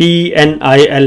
PNIL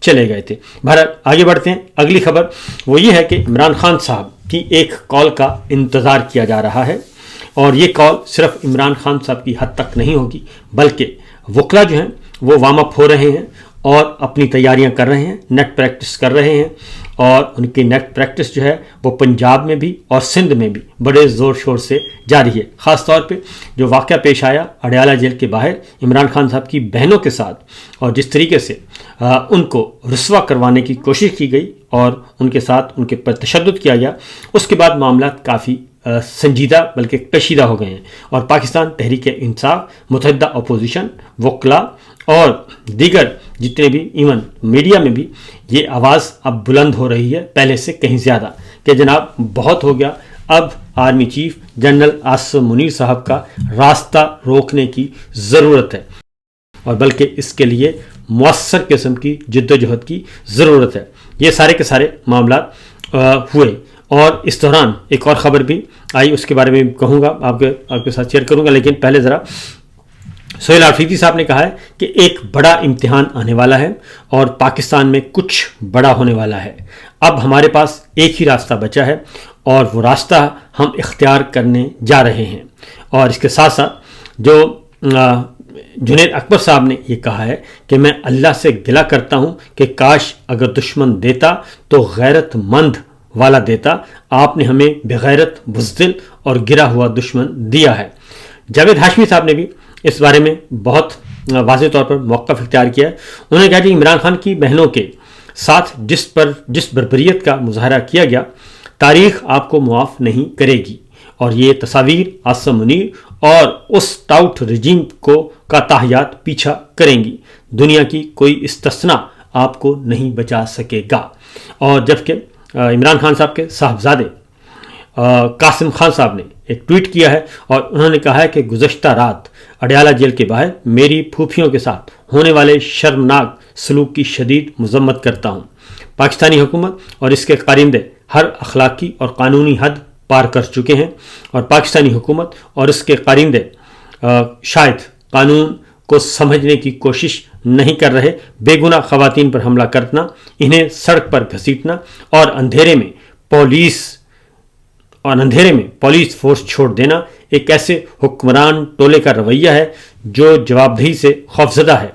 چلے گئے تھے۔ بہرحال آگے بڑھتے ہیں۔ اگلی خبر وہ یہ ہے کہ عمران خان صاحب کی ایک کال کا انتظار کیا جا رہا ہے، اور یہ کال صرف عمران خان صاحب کی حد تک نہیں ہوگی، بلکہ وکلا جو ہیں وہ وارم اپ ہو رہے ہیں اور اپنی تیاریاں کر رہے ہیں، نیٹ پریکٹس کر رہے ہیں، اور ان کی نیٹ پریکٹس جو ہے وہ پنجاب میں بھی اور سندھ میں بھی بڑے زور شور سے جاری ہے۔ خاص طور پہ جو واقعہ پیش آیا اڈیالہ جیل کے باہر عمران خان صاحب کی بہنوں کے ساتھ، اور جس طریقے سے ان کو رسوا کروانے کی کوشش کی گئی اور ان کے ساتھ ان کے پر تشدد کیا گیا، اس کے بعد معاملات کافی سنجیدہ بلکہ کشیدہ ہو گئے ہیں، اور پاکستان تحریک انصاف، متحدہ اپوزیشن، وکلا اور دیگر جتنے بھی ایون میڈیا میں بھی یہ آواز اب بلند ہو رہی ہے پہلے سے کہیں زیادہ، کہ جناب بہت ہو گیا، اب army chief general Asim Munir صاحب کا راستہ روکنے کی ضرورت ہے، اور بلکہ اس کے لیے مؤثر قسم کی جد و جہد کی ضرورت ہے۔ یہ سارے کے سارے معاملات ہوئے، اور اس دوران ایک اور خبر بھی آئی، اس کے بارے میں کہوں گا، آپ کے ساتھ شیئر کروں گا، لیکن پہلے ذرا سہیل آفریدی صاحب نے کہا ہے کہ ایک بڑا امتحان آنے والا ہے اور پاکستان میں کچھ بڑا ہونے والا ہے۔ اب ہمارے پاس ایک ہی راستہ بچا ہے، اور وہ راستہ ہم اختیار کرنے جا رہے ہیں۔ اور اس کے ساتھ ساتھ جو جنید اکبر صاحب نے یہ کہا ہے کہ میں اللہ سے گلہ کرتا ہوں کہ کاش اگر دشمن دیتا تو غیرت مند والا دیتا، آپ نے ہمیں بغیرت، بزدل اور گرا ہوا دشمن دیا ہے۔ جاوید ہاشمی صاحب نے بھی اس بارے میں بہت واضح طور پر موقف اختیار کیا ہے۔ انہوں نے کہا کہ عمران خان کی بہنوں کے ساتھ جس بربریت کا مظاہرہ کیا گیا، تاریخ آپ کو معاف نہیں کرے گی، اور یہ تصاویر عاصم منیر اور اس ٹاؤٹ رجیم کا تاحیات پیچھا کریں گی، دنیا کی کوئی استثناء آپ کو نہیں بچا سکے گا۔ اور جبکہ عمران خان صاحب کے صاحبزادے قاسم خان صاحب نے ایک ٹویٹ کیا ہے، اور انہوں نے کہا ہے کہ گزشتہ رات اڈیالہ جیل کے باہر میری پھوپھیوں کے ساتھ ہونے والے شرمناک سلوک کی شدید مذمت کرتا ہوں۔ پاکستانی حکومت اور اس کے کارندے ہر اخلاقی اور قانونی حد پار کر چکے ہیں، اور پاکستانی حکومت اور اس کے کارندے شاید قانون کو سمجھنے کی کوشش نہیں کر رہے۔ بے گناہ خواتین پر حملہ کرنا، انہیں سڑک پر گھسیٹنا اور اندھیرے میں پولیس فورس چھوڑ دینا ایک ایسے حکمران ٹولے کا رویہ ہے جو جوابدہی سے خوفزدہ ہے،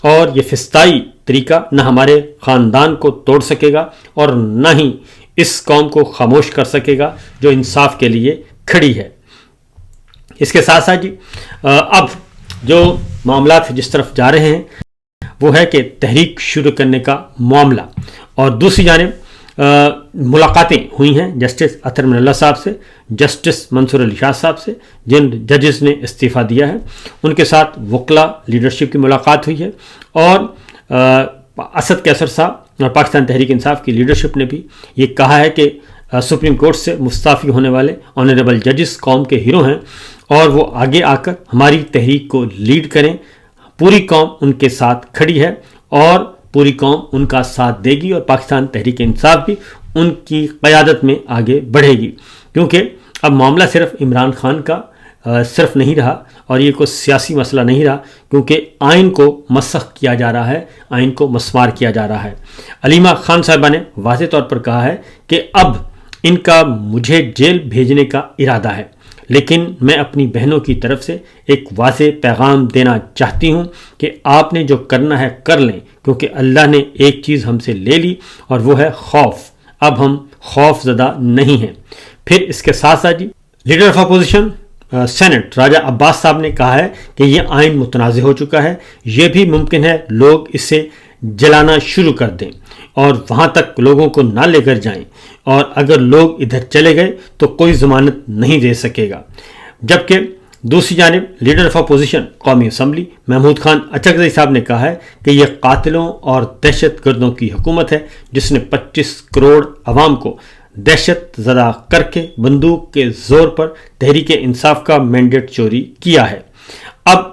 اور یہ فسطائی طریقہ نہ ہمارے خاندان کو توڑ سکے گا اور نہ ہی اس قوم کو خاموش کر سکے گا جو انصاف کے لیے کھڑی ہے۔ اس کے ساتھ ساتھ اب جو معاملات جس طرف جا رہے ہیں وہ ہے کہ تحریک شروع کرنے کا معاملہ، اور دوسری جانب ملاقاتیں ہوئی ہیں جسٹس اطہر من اللہ صاحب سے، جسٹس منصور علی شاہ صاحب سے، جن ججز نے استعفیٰ دیا ہے، ان کے ساتھ وکلا لیڈرشپ کی ملاقات ہوئی ہے، اور اسد کیسر صاحب اور پاکستان تحریک انصاف کی لیڈرشپ نے بھی یہ کہا ہے کہ سپریم کورٹ سے مستعفی ہونے والے آنریبل ججز قوم کے ہیرو ہیں، اور وہ آگے آ کر ہماری تحریک کو لیڈ کریں۔ پوری قوم ان کے ساتھ کھڑی ہے، اور پوری قوم ان کا ساتھ دے گی، اور پاکستان تحریک انصاف بھی ان کی قیادت میں آگے بڑھے گی، کیونکہ اب معاملہ صرف عمران خان کا صرف نہیں رہا، اور یہ کوئی سیاسی مسئلہ نہیں رہا، کیونکہ آئین کو مسخ کیا جا رہا ہے، آئین کو مسمار کیا جا رہا ہے۔ علیمہ خان صاحبہ نے واضح طور پر کہا ہے کہ اب ان کا مجھے جیل بھیجنے کا ارادہ ہے، لیکن میں اپنی بہنوں کی طرف سے ایک واضح پیغام دینا چاہتی ہوں کہ آپ نے جو کرنا ہے کر لیں، کیونکہ اللہ نے ایک چیز ہم سے لے لی، اور وہ ہے خوف۔ اب ہم خوف زدہ نہیں ہیں۔ پھر اس کے ساتھ ساتھ لیڈر آف اپوزیشن سینٹ راجہ عباس صاحب نے کہا ہے کہ یہ آئین متنازع ہو چکا ہے، یہ بھی ممکن ہے لوگ اسے جلانا شروع کر دیں اور وہاں تک لوگوں کو نہ لے کر جائیں، اور اگر لوگ ادھر چلے گئے تو کوئی ضمانت نہیں دے سکے گا۔ جبکہ دوسری جانب لیڈر آف اپوزیشن قومی اسمبلی محمود خان اچکزئی صاحب نے کہا ہے کہ یہ قاتلوں اور دہشت گردوں کی حکومت ہے جس نے 25 کروڑ عوام کو دہشت زدہ کر کے بندوق کے زور پر تحریک انصاف کا مینڈیٹ چوری کیا ہے۔ اب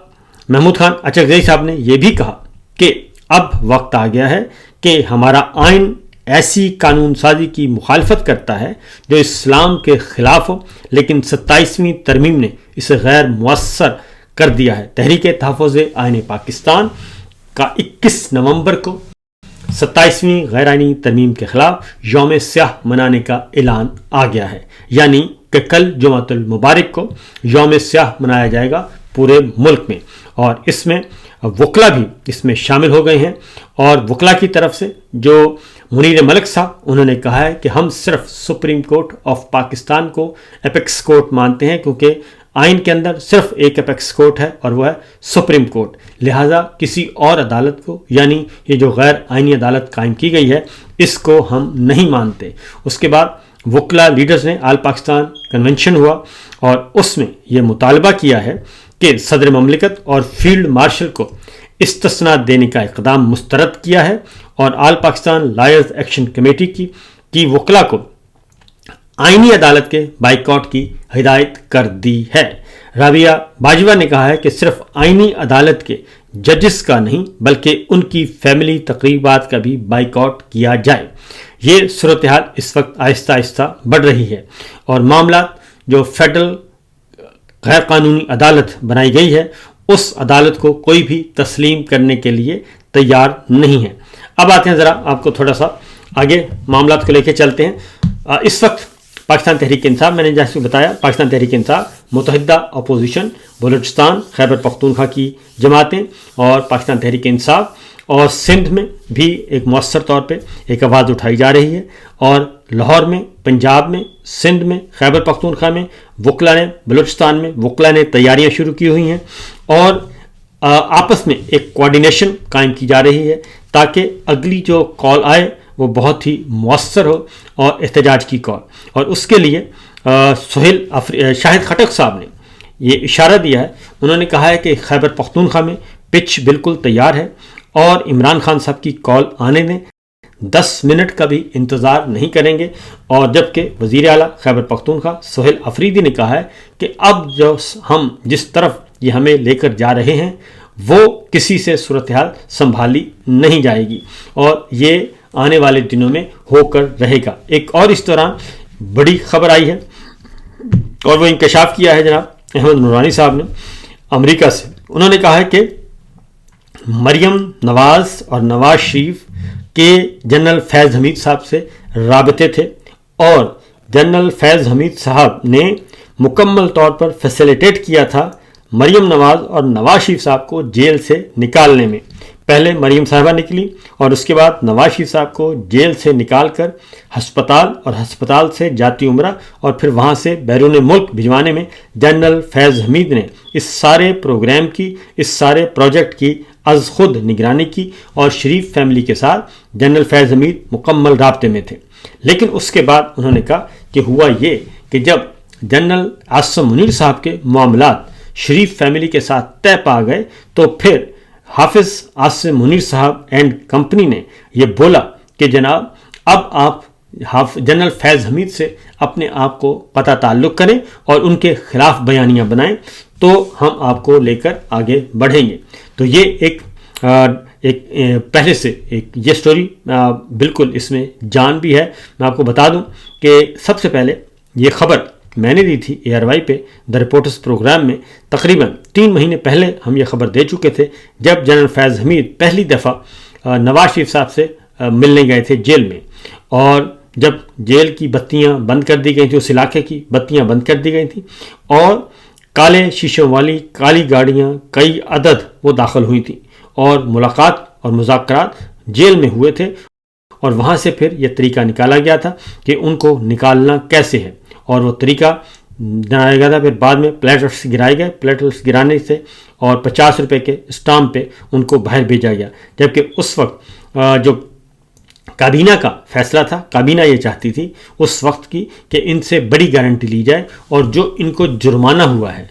محمود خان اچکزئی صاحب نے یہ بھی کہا کہ اب وقت آ گیا ہے کہ ہمارا آئین ایسی قانون سازی کی مخالفت کرتا ہے جو اسلام کے خلاف ہو، لیکن 27ویں ترمیم نے اسے غیر مؤثر کر دیا ہے۔ تحریک تحفظ آئین پاکستان کا 21 نومبر کو 27ویں غیر آئینی ترمیم کے خلاف یوم سیاہ منانے کا اعلان آ گیا ہے، یعنی کہ کل جمعۃ المبارک کو یوم سیاہ منایا جائے گا پورے ملک میں، اور اس میں وکلا بھی اس میں شامل ہو گئے ہیں۔ اور وکلا کی طرف سے جو منیر ملک صاحب، انہوں نے کہا ہے کہ ہم صرف سپریم کورٹ آف پاکستان کو اپیکس کورٹ مانتے ہیں، کیونکہ آئین کے اندر صرف ایک اپیکس کورٹ ہے اور وہ ہے سپریم کورٹ، لہٰذا کسی اور عدالت کو، یعنی یہ جو غیر آئینی عدالت قائم کی گئی ہے، اس کو ہم نہیں مانتے۔ اس کے بعد وکلا لیڈرز نے آل پاکستان کنونشن ہوا اور اس میں یہ مطالبہ کیا ہے کہ صدر مملکت اور فیلڈ مارشل کو استثناء دینے کا اقدام مسترد کیا ہے، اور آل پاکستان لائرز ایکشن کمیٹی کی وکلا کو آئینی عدالت کے بائیکاٹ کی ہدایت کر دی ہے۔ رابعہ باجوہ نے کہا ہے کہ صرف آئینی عدالت کے ججز کا نہیں بلکہ ان کی فیملی تقریبات کا بھی بائیکاٹ کیا جائے۔ یہ صورتحال اس وقت آہستہ آہستہ بڑھ رہی ہے، اور معاملات جو فیڈرل غیر قانونی عدالت بنائی گئی ہے، اس عدالت کو کوئی بھی تسلیم کرنے کے لیے تیار نہیں ہے۔ اب آتے ہیں، ذرا آپ کو تھوڑا سا آگے معاملات کو لے کے چلتے ہیں۔ اس وقت پاکستان تحریک انصاف، میں نے جیسے بتایا، پاکستان تحریک انصاف، متحدہ اپوزیشن، بلوچستان، خیبر پختونخوا کی جماعتیں اور پاکستان تحریک انصاف، اور سندھ میں بھی ایک مؤثر طور پہ ایک آواز اٹھائی جا رہی ہے، اور لاہور میں، پنجاب میں، سندھ میں، خیبر پختونخوا میں وکلا نے، بلوچستان میں وکلا نے تیاریاں شروع کی ہوئی ہیں، اور آپس میں ایک کوارڈینیشن قائم کی جا رہی ہے تاکہ اگلی جو کال آئے وہ بہت ہی مؤثر ہو اور احتجاج کی کال۔ اور اس کے لیے شاہد خٹک صاحب نے یہ اشارہ دیا ہے، انہوں نے کہا ہے کہ خیبر پختونخوا میں پچ بالکل تیار ہے اور عمران خان صاحب کی کال آنے دیں، 10 منٹ کا بھی انتظار نہیں کریں گے۔ اور جبکہ وزیر اعلیٰ خیبر پختونخوا سہیل افریدی نے کہا ہے کہ اب جو ہم جس طرف یہ ہمیں لے کر جا رہے ہیں وہ کسی سے صورتحال سنبھالی نہیں جائے گی، اور یہ آنے والے دنوں میں ہو کر رہے گا۔ ایک اور اس دوران بڑی خبر آئی ہے اور وہ انکشاف کیا ہے جناب احمد نورانی صاحب نے امریکہ سے۔ انہوں نے کہا ہے کہ مریم نواز اور نواز شریف کے جنرل فیض حمید صاحب سے رابطے تھے، اور جنرل فیض حمید صاحب نے مکمل طور پر فیسیلیٹیٹ کیا تھا مریم نواز اور نواز شریف صاحب کو جیل سے نکالنے میں۔ پہلے مریم صاحبہ نکلی اور اس کے بعد نواز شریف صاحب کو جیل سے نکال کر ہسپتال، اور ہسپتال سے جاتی عمرہ، اور پھر وہاں سے بیرون ملک بھجوانے میں جنرل فیض حمید نے اس سارے پروگرام کی، اس سارے پروجیکٹ کی از خود نگرانی کی، اور شریف فیملی کے ساتھ جنرل فیض حمید مکمل رابطے میں تھے۔ لیکن اس کے بعد انہوں نے کہا کہ ہوا یہ کہ جب جنرل عاصم منیر صاحب کے معاملات شریف فیملی کے ساتھ طے پا گئے تو پھر حافظ عاصم منیر صاحب اینڈ کمپنی نے یہ بولا کہ جناب اب آپ جنرل فیض حمید سے اپنے آپ کو قطع تعلق کریں اور ان کے خلاف بیانیاں بنائیں تو ہم آپ کو لے کر آگے بڑھیں گے۔ تو یہ ایک پہلے سے ایک یہ سٹوری بالکل اس میں جان بھی ہے۔ میں آپ کو بتا دوں کہ سب سے پہلے یہ خبر میں نے دی تھی ARY پہ دا رپورٹرز پروگرام میں، تقریباً 3 مہینے پہلے ہم یہ خبر دے چکے تھے، جب جنرل فیض حمید پہلی دفعہ نواز شریف صاحب سے ملنے گئے تھے جیل میں، اور جب جیل کی بتیاں بند کر دی گئی تھیں، اس علاقے کی بتیاں بند کر دی گئی تھیں، اور کالے شیشوں والی کالی گاڑیاں کئی عدد وہ داخل ہوئی تھیں، اور ملاقات اور مذاکرات جیل میں ہوئے تھے، اور وہاں سے پھر یہ طریقہ نکالا گیا تھا کہ ان کو نکالنا کیسے ہے، اور وہ طریقہ جنایا گیا تھا۔ پھر بعد میں پلیٹلٹس گرائے گئے، پلیٹلٹس گرانے سے اور 50 روپے کے اسٹامپ پہ ان کو باہر بھیجا گیا، جبکہ اس وقت جو کابینہ کا فیصلہ تھا، کابینہ یہ چاہتی تھی اس وقت کی کہ ان سے بڑی گارنٹی لی جائے، اور جو ان کو جرمانہ ہوا ہے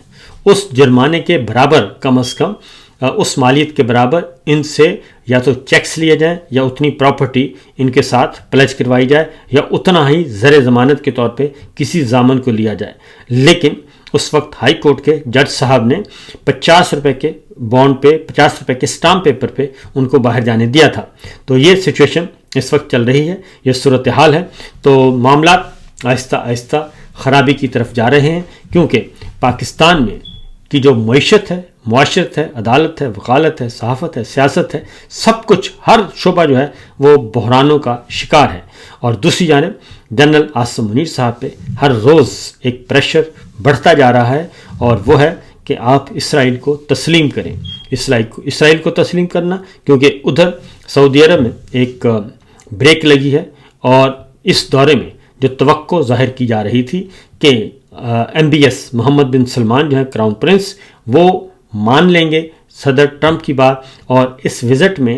اس جرمانے کے برابر، کم از کم اس مالیت کے برابر ان سے یا تو چیکس لیے جائیں، یا اتنی پراپرٹی ان کے ساتھ پلج کروائی جائے، یا اتنا ہی زر ضمانت کے طور پہ کسی ضامن کو لیا جائے۔ لیکن اس وقت ہائی کورٹ کے جج صاحب نے 50 روپے کے بانڈ پہ، 50 روپے کے اسٹامپ پیپر پہ ان کو باہر جانے دیا تھا۔ تو یہ سچویشن اس وقت چل رہی ہے، یہ صورتحال ہے۔ تو معاملات آہستہ آہستہ خرابی کی طرف جا رہے ہیں، کیونکہ پاکستان میں کی جو معیشت ہے معاشرت ہے، عدالت ہے، وکالت ہے، صحافت ہے، سیاست ہے، سب کچھ ہر شعبہ جو ہے وہ بحرانوں کا شکار ہے۔ اور دوسری جانب جنرل عاصم منیر صاحب پہ ہر روز ایک پریشر بڑھتا جا رہا ہے، اور وہ ہے کہ آپ اسرائیل کو تسلیم کریں۔ اسرائیل کو تسلیم کرنا، کیونکہ ادھر سعودی عرب میں ایک بریک لگی ہے، اور اس دورے میں جو توقع ظاہر کی جا رہی تھی کہ MBS محمد بن سلمان جو ہیں کراؤن پرنس، وہ مان لیں گے صدر ٹرمپ کی بات، اور اس وزٹ میں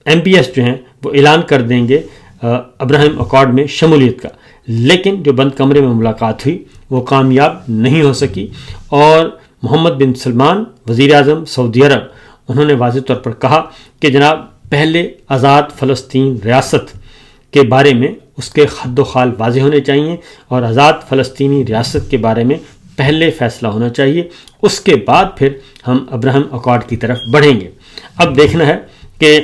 MBS جو ہیں وہ اعلان کر دیں گے ابراہیم اکارڈ میں شمولیت کا، لیکن جو بند کمرے میں ملاقات ہوئی وہ کامیاب نہیں ہو سکی، اور محمد بن سلمان وزیر اعظم سعودی عرب، انہوں نے واضح طور پر کہا کہ جناب پہلے آزاد فلسطین ریاست کے بارے میں اس کے خد و خال واضح ہونے چاہیے، اور آزاد فلسطینی ریاست کے بارے میں پہلے فیصلہ ہونا چاہیے، اس کے بعد پھر ہم ابراہیم اکارڈ کی طرف بڑھیں گے۔ اب دیکھنا ہے کہ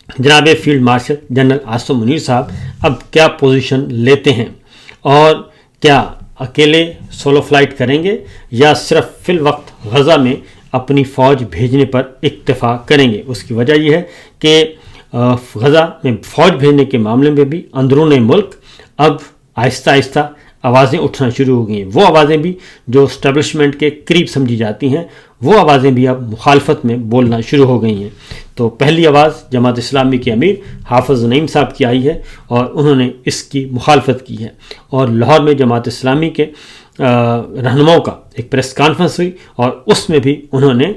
جناب field marshal general Asim Munir صاحب اب کیا پوزیشن لیتے ہیں، اور کیا اکیلے سولو فلائٹ کریں گے یا صرف فی الوقت غزہ میں اپنی فوج بھیجنے پر اکتفا کریں گے۔ اس کی وجہ یہ ہے کہ غزہ میں فوج بھیجنے کے معاملے میں بھی اندرون ملک اب آہستہ آہستہ آوازیں اٹھنا شروع ہو گئی ہیں، وہ آوازیں بھی جو اسٹیبلشمنٹ کے قریب سمجھی جاتی ہیں، وہ آوازیں بھی اب مخالفت میں بولنا شروع ہو گئی ہیں۔ تو پہلی آواز جماعت اسلامی کے امیر حافظ نعیم صاحب کی آئی ہے، اور انہوں نے اس کی مخالفت کی ہے، اور لاہور میں جماعت اسلامی کے رہنماؤں کا ایک پریس کانفرنس ہوئی، اور اس میں بھی انہوں نے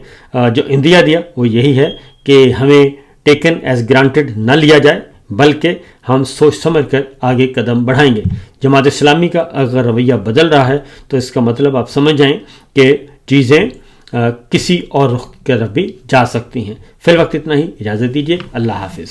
جو عندیہ دیا وہ یہی ہے کہ ہمیں ٹیکن ایز گرانٹڈ نہ لیا جائے، بلکہ ہم سوچ سمجھ کر آگے قدم بڑھائیں گے۔ جماعت اسلامی کا اگر رویہ بدل رہا ہے تو اس کا مطلب آپ سمجھ جائیں کہ چیزیں کسی اور رخ کی طرف بھی جا سکتی ہیں۔ فی الوقت اتنا ہی، اجازت دیجیے، اللہ حافظ۔